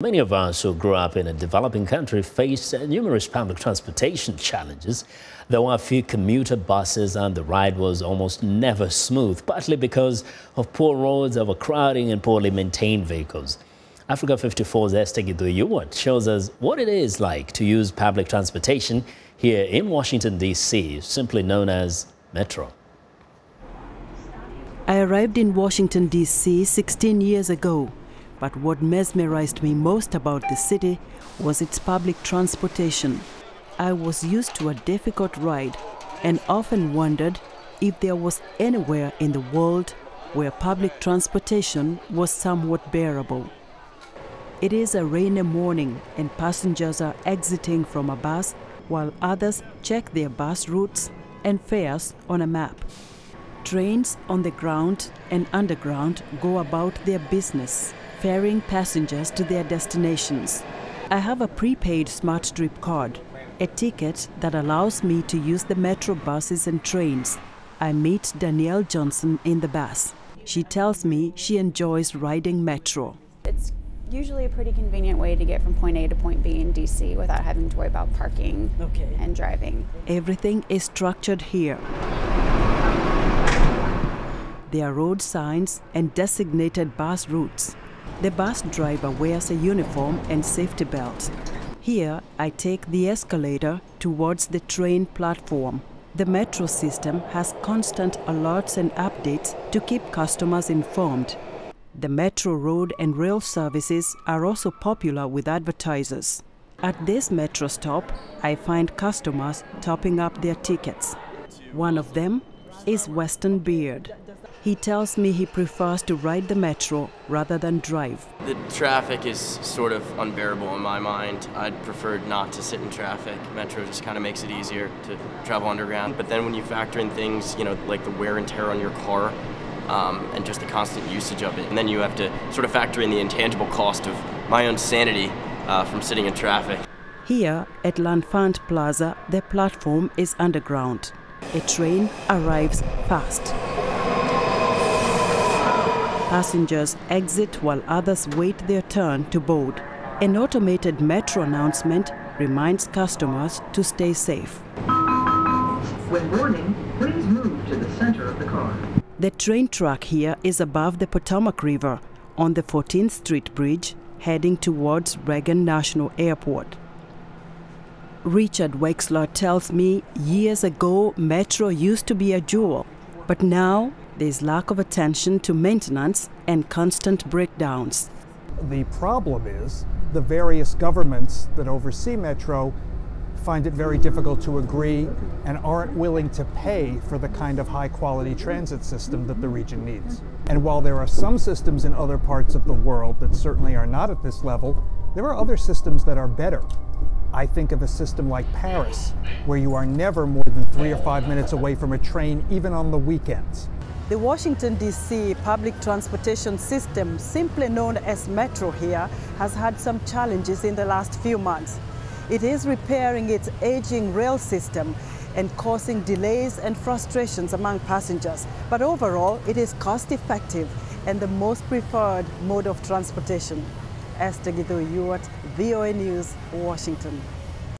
Many of us who grew up in a developing country face numerous public transportation challenges. There were few commuter buses and the ride was almost never smooth, partly because of poor roads, overcrowding and poorly maintained vehicles. Africa 54's Esther Githui-Ewart shows us what it is like to use public transportation here in Washington, D.C., simply known as Metro. I arrived in Washington, D.C. 16 years ago. But what mesmerized me most about the city was its public transportation. I was used to a difficult ride and often wondered if there was anywhere in the world where public transportation was somewhat bearable. It is a rainy morning and passengers are exiting from a bus while others check their bus routes and fares on a map. Trains on the ground and underground go about their business, ferrying passengers to their destinations. I have a prepaid Smart Trip card, a ticket that allows me to use the metro buses and trains. I meet Danielle Johnson in the bus. She tells me she enjoys riding metro. It's usually a pretty convenient way to get from point A to point B in DC without having to worry about parking and driving. Everything is structured here. There are road signs and designated bus routes. The bus driver wears a uniform and safety belt. Here, I take the escalator towards the train platform. The metro system has constant alerts and updates to keep customers informed. The metro road and rail services are also popular with advertisers. At this metro stop, I find customers topping up their tickets. One of them is Weston Beard. He tells me he prefers to ride the metro rather than drive. The traffic is sort of unbearable in my mind. I'd prefer not to sit in traffic. Metro just kind of makes it easier to travel underground. But then when you factor in things, like the wear and tear on your car and just the constant usage of it, and then you have to sort of factor in the intangible cost of my own sanity from sitting in traffic. Here at L'Enfant Plaza, the platform is underground. A train arrives fast. Passengers exit while others wait their turn to board. An automated metro announcement reminds customers to stay safe. When boarding, please move to the center of the car. The train track here is above the Potomac River on the 14th Street Bridge, heading towards Reagan National Airport. Richard Wexler tells me years ago Metro used to be a jewel, but now there's lack of attention to maintenance and constant breakdowns. The problem is the various governments that oversee Metro find it very difficult to agree and aren't willing to pay for the kind of high-quality transit system that the region needs. And while there are some systems in other parts of the world that certainly are not at this level, there are other systems that are better. I think of a system like Paris, where you are never more than 3 or 5 minutes away from a train, even on the weekends. The Washington, D.C. public transportation system, simply known as Metro here, has had some challenges in the last few months. It is repairing its aging rail system and causing delays and frustrations among passengers. But overall, it is cost-effective and the most preferred mode of transportation. Esther Githui-Ewart, VOA News, Washington.